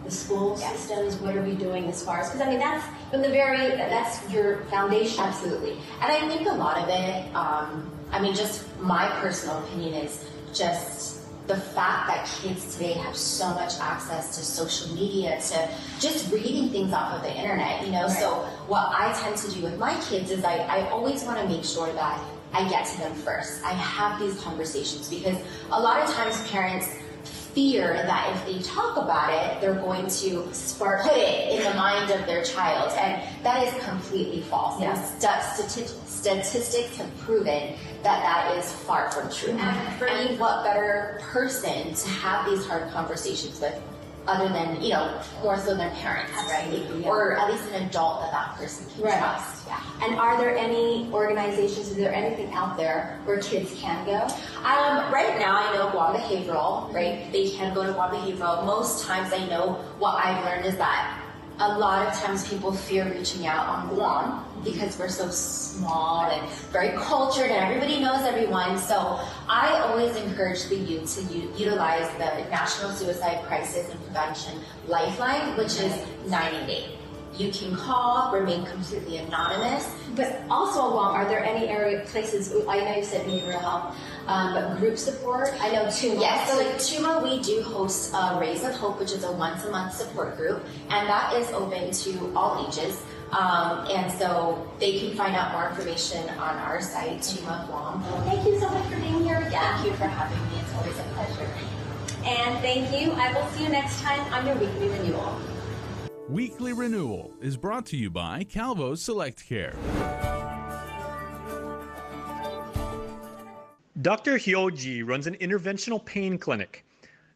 the school systems? What are we doing as far as, because I mean, that's your foundation. Absolutely. And I think a lot of it, just my personal opinion is just the fact that kids today have so much access to social media, to just reading things off of the internet, So what I tend to do with my kids is I always want to make sure that I get to them first. I have these conversations, because a lot of times parents fear that if they talk about it, they're going to put it in the mind of their child, and that is completely false. Statistics have proven that is far from true. And what better person to have these hard conversations with, other than, more so than parents, right? Or at least an adult that person can trust. Yeah. And are there any organizations, is there anything out there where kids can go? Right now, I know Guam Behavioral, right? They can go to Guam Behavioral. Most times I know what I've learned is that a lot of times people fear reaching out on Guam because we're so small and very cultured and everybody knows everyone. So I always encourage the youth to utilize the National Suicide Crisis and Prevention Lifeline, which is 988. You can call, remain completely anonymous. But also, Guam, are there any places, I know you said behavioral health, but group support? I know TUMA. Yes, so like TUMA, we do host Rays of Hope, which is a once-a-month support group, and that is open to all ages. And so they can find out more information on our site, TUMA Guam. Thank you so much for being here again. Thank you for having me. It's always a pleasure. And thank you. I will see you next time on your Weekly Renewal. Weekly Renewal is brought to you by Calvo Select Care. Dr. Hyoji runs an interventional pain clinic.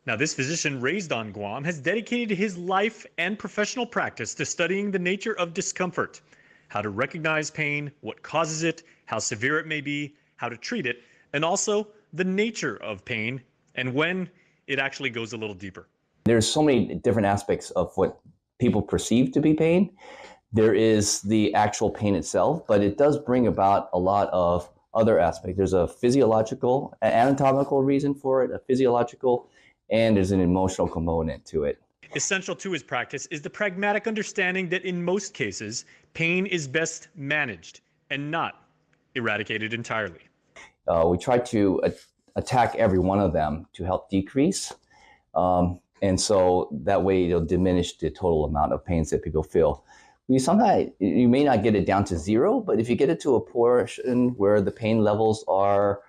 Now, this physician raised on Guam has dedicated his life and professional practice to studying the nature of discomfort, how to recognize pain, what causes it, how severe it may be, how to treat it, and also the nature of pain and when it actually goes a little deeper. There's so many different aspects of what people perceive to be pain. There is the actual pain itself, but it does bring about a lot of other aspects. There's a physiological, anatomical reason for it, a physiological, and there's an emotional component to it. Essential to his practice is the pragmatic understanding that in most cases, pain is best managed and not eradicated entirely. We try to attack every one of them to help decrease And so that way it'll diminish the total amount of pains that people feel. You may not get it down to zero, but if you get it to a portion where the pain levels are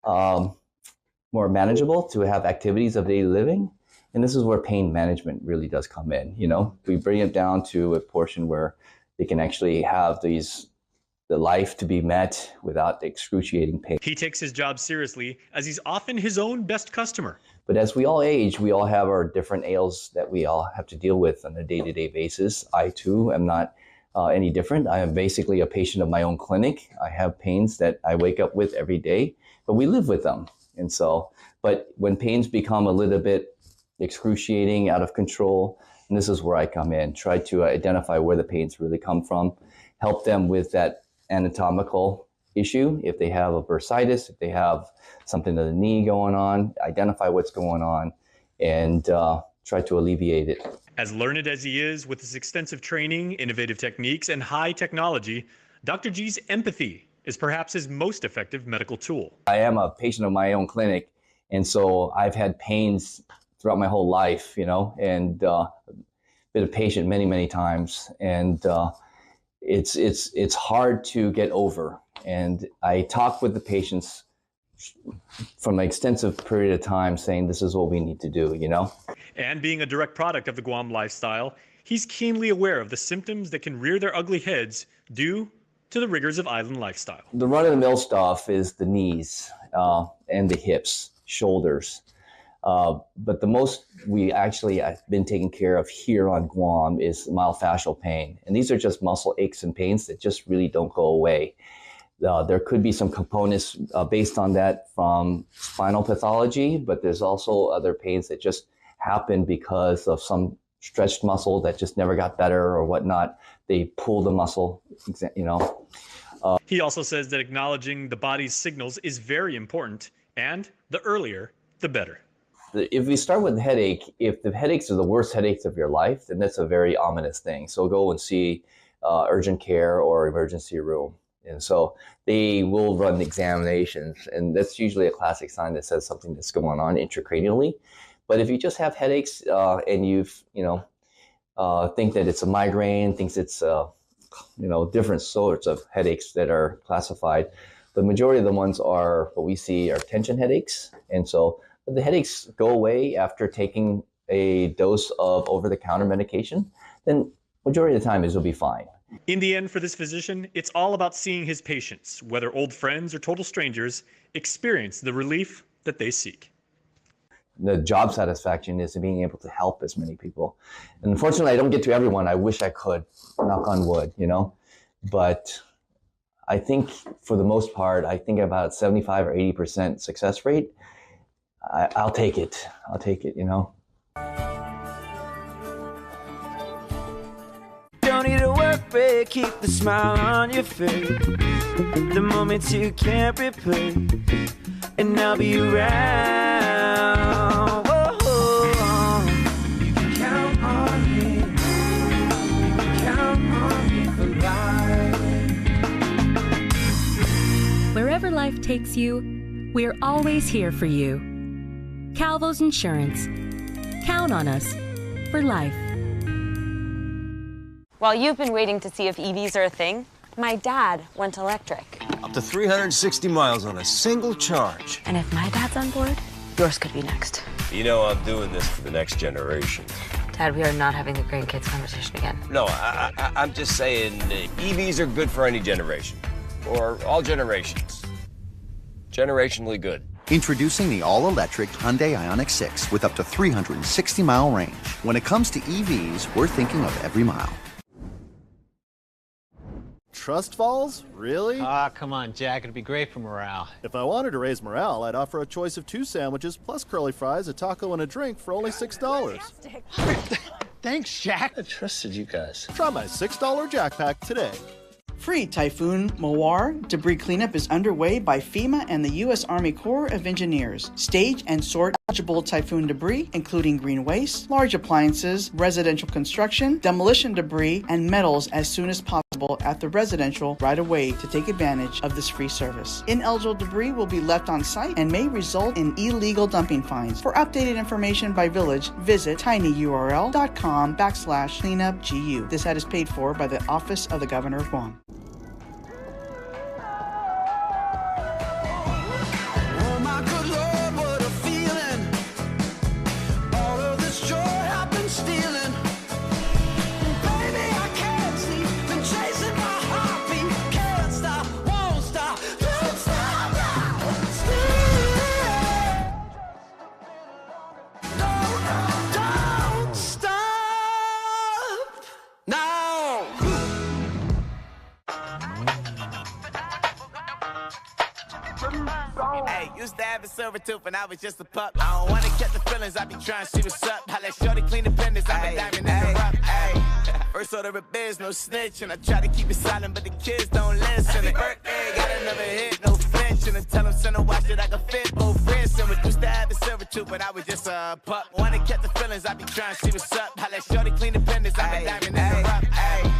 more manageable to have activities of daily living, and this is where pain management really does come in. We bring it down to a portion where they can actually have the life to be met without excruciating pain. He takes his job seriously as he's often his own best customer. But as we all age, we all have our different ails that we all have to deal with on a day-to-day basis. I too am not any different. I am basically a patient of my own clinic. I have pains that I wake up with every day, but we live with them. And so, but when pains become a little bit excruciating, out of control, and this is where I come in, try to identify where the pains really come from, help them with that anatomical issue. If they have a bursitis, if they have something to the knee going on, identify what's going on and try to alleviate it. As learned as he is with his extensive training, innovative techniques, and high technology, Dr. G's empathy is perhaps his most effective medical tool. I am a patient of my own clinic, and so I've had pains throughout my whole life, and been a patient many, many times, and it's hard to get over. And I talk with the patients from an extensive period of time saying this is what we need to do, And being a direct product of the Guam lifestyle, he's keenly aware of the symptoms that can rear their ugly heads due to the rigors of island lifestyle. The run-of-the-mill stuff is the knees and the hips, shoulders. But the most I've been taking care of here on Guam is myofascial pain. And these are just muscle aches and pains that just really don't go away. There could be some components based on that from spinal pathology, but there's also other pains that just happen because of some stretched muscle that just never got better or whatnot. They pull the muscle, He also says that acknowledging the body's signals is very important, and the earlier, the better. If we start with the headache, if the headaches are the worst headaches of your life, then that's a very ominous thing. So go and see urgent care or emergency room. And so they will run examinations, and that's usually a classic sign that says something that's going on intracranially. But if you just have headaches and think that it's a migraine, thinks it's different sorts of headaches that are classified, the majority of the ones are what we see are tension headaches. And so the headaches go away after taking a dose of over-the-counter medication, then majority of the time it'll be fine. In the end, for this physician, it's all about seeing his patients, whether old friends or total strangers, experience the relief that they seek. The job satisfaction is being able to help as many people. And unfortunately, I don't get to everyone. I wish I could, knock on wood, But I think for the most part, I think about 75 or 80% success rate. I'll take it. Don't need a work break, keep the smile on your face. The moments you can't replace, and I'll be around. Whoa. You can count on me. You can count on me for life. Wherever life takes you, we're always here for you. Calvo's Insurance. Count on us for life. While you've been waiting to see if EVs are a thing, my dad went electric. Up to 360 miles on a single charge. And if my dad's on board, yours could be next. I'm doing this for the next generation. Dad, we are not having the grandkids conversation again. No, I'm just saying EVs are good for any generation. Or all generations. Generationally good. Introducing the all-electric Hyundai Ioniq 6 with up to 360-mile range. When it comes to EVs, we're thinking of every mile. Trust falls? Really? Come on, Jack. It'd be great for morale. If I wanted to raise morale, I'd offer a choice of 2 sandwiches plus curly fries, a taco, and a drink for only $6. Thanks, Jack. I trusted you guys. Try my $6 Jack Pack today. Free Typhoon Mawar debris cleanup is underway by FEMA and the U.S. Army Corps of Engineers. Stage and sort eligible typhoon debris, including green waste, large appliances, residential construction, demolition debris, and metals as soon as possible. available at the residential right-of-way to take advantage of this free service. Ineligible debris will be left on site and may result in illegal dumping fines. For updated information by village, visit tinyurl.com/cleanupgu. This ad is paid for by the Office of the Governor of Guam. Hey, used to have a silver tooth when I was just a pup. I don't wanna catch the feelings, I be trying to see what's up. I let shorty clean the pendants, I'm a diamond in the rough. Hey, first order of biz, no snitch, and I try to keep it silent, but the kids don't listen. Happy birthday, got another hit, no flinch, and I tell them send a watch that I can fit both wrists. And we used to have a silver tooth when I was just a pup. Wanna catch the feelings, I be trying to see what's up. I let shorty clean the pendants, I'm a diamond in the rough. Hey.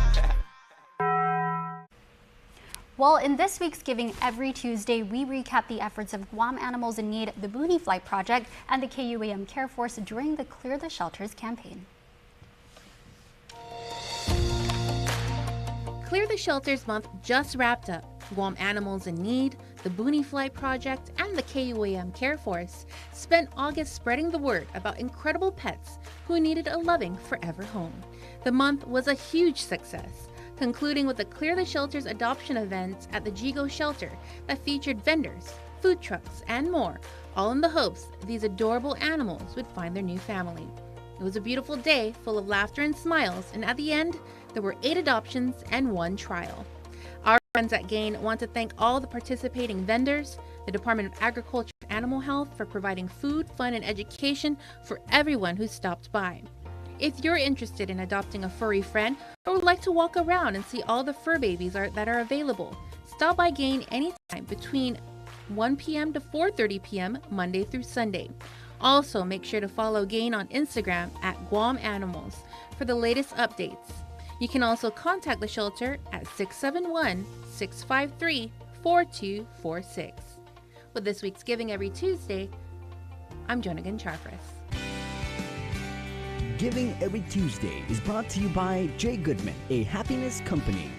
Well, in this week's Giving Every Tuesday, we recap the efforts of Guam Animals in Need, the Boonie Flight Project, and the KUAM Care Force during the Clear the Shelters campaign. Clear the Shelters month just wrapped up. Guam Animals in Need, the Boonie Flight Project, and the KUAM Care Force spent August spreading the word about incredible pets who needed a loving forever home. The month was a huge success, concluding with the Clear the Shelters adoption event at the Jigo Shelter that featured vendors, food trucks, and more, all in the hopes these adorable animals would find their new family. It was a beautiful day full of laughter and smiles, and at the end, there were 8 adoptions and 1 trial. Our friends at GAIN want to thank all the participating vendors, the Department of Agriculture and Animal Health for providing food, fun, and education for everyone who stopped by. If you're interested in adopting a furry friend or would like to walk around and see all the fur babies that are available, stop by GAIN anytime between 1 p.m. to 4:30 p.m. Monday through Sunday. Also, make sure to follow GAIN on Instagram at Guam Animals for the latest updates. You can also contact the shelter at 671-653-4246. With this week's Giving Every Tuesday, I'm Jonagan Charfres. Giving Every Tuesday is brought to you by J. Goodman, a happiness company.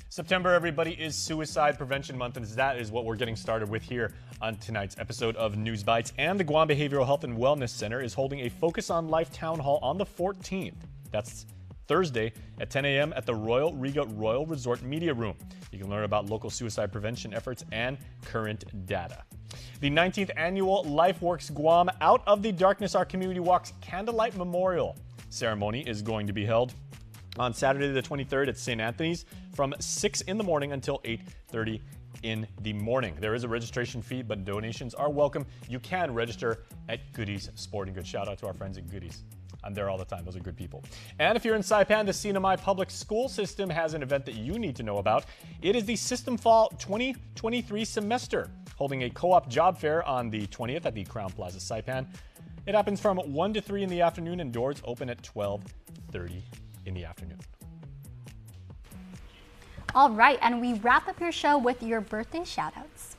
September, everybody, is Suicide Prevention Month, and that is what we're getting started with here on tonight's episode of News Bites. And the Guam Behavioral Health and Wellness Center is holding a Focus on Life Town Hall on the 14th. That's Thursday at 10 a.m. at the Royal Riga Royal Resort Media Room. You can learn about local suicide prevention efforts and current data. The 19th annual LifeWorks Guam Out of the Darkness Our Community Walks Candlelight Memorial ceremony is going to be held on Saturday the 23rd at St. Anthony's from 6 in the morning until 8:30 in the morning. There is a registration fee, but donations are welcome. You can register at Goodies Sporting Goods. Shout out to our friends at Goodies. I'm there all the time. Those are good people. And if you're in Saipan, the CNMI Public School System has an event that you need to know about. It is the System Fall 2023 semester, holding a co-op job fair on the 20th at the Crown Plaza Saipan. It happens from 1 to 3 in the afternoon, and doors open at 12:30 in the afternoon. All right, and we wrap up your show with your birthday shoutouts.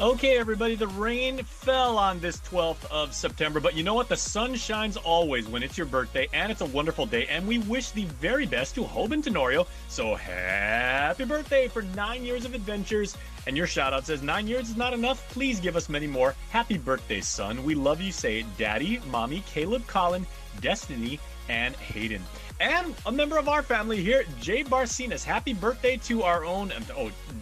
Okay, everybody, the rain fell on this 12th of September, but you know what? The sun shines always when it's your birthday, and it's a wonderful day, and we wish the very best to Hope and Tenorio. So happy birthday for 9 years of adventures. And your shout out says 9 years is not enough. Please give us many more. Happy birthday, son. We love you. Say Daddy, Mommy, Caleb, Colin, Destiny, and Hayden. And a member of our family here, Jay Barcinas. Happy birthday to our own,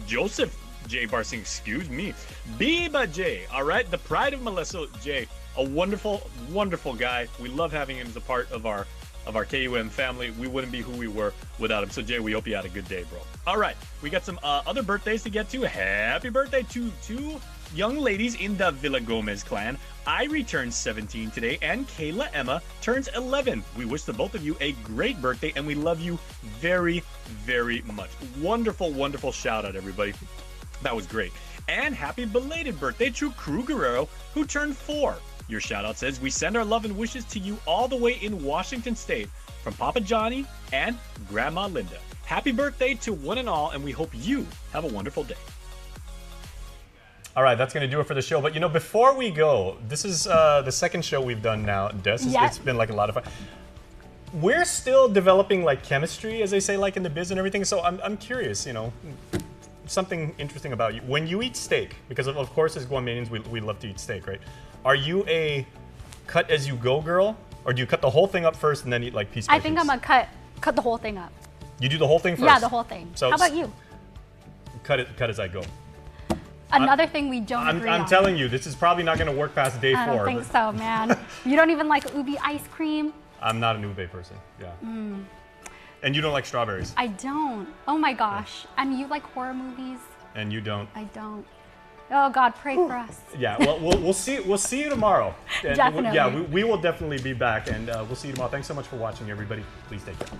Joseph J. Barsing, excuse me. Biba J, all right? The pride of Melissa J. A wonderful, wonderful guy. We love having him as a part of our KUM family. We wouldn't be who we were without him. So, Jay, we hope you had a good day, bro. All right, we got some other birthdays to get to. Happy birthday to two young ladies in the Villa Gomez clan, I returned 17 today, and Kayla Emma turns 11. We wish the both of you a great birthday, and we love you very, very much. Wonderful, wonderful shout out, everybody. That was great. And happy belated birthday to Crew Guerrero, who turned 4. Your shout out says, we send our love and wishes to you all the way in Washington State from Papa Johnny and Grandma Linda. Happy birthday to one and all, and we hope you have a wonderful day. All right, that's going to do it for the show. But, you know, before we go, this is the second show we've done now. Des, it's been like a lot of fun. We're still developing like chemistry, as they say, like in the biz and everything. So I'm curious, you know, something interesting about you. When you eat steak, because of course as Guamanians, we love to eat steak, right? Are you a cut as you go girl? Or do you cut the whole thing up first and then eat like piece by piece? I think I'm a cut the whole thing up. You do the whole thing first? Yeah, the whole thing. So how about you? Cut as I go. Another thing we don't agree on. I'm telling you, this is probably not going to work past day 4. I don't think so, man. You don't even like ubi ice cream? I'm not an ube person, yeah. And you don't like strawberries? I don't. Oh my gosh. And you like horror movies? And you don't? I don't. Oh God, pray for us. Yeah, well, we'll see you tomorrow. And definitely. Yeah, we will definitely be back, and we'll see you tomorrow. Thanks so much for watching, everybody. Please take care.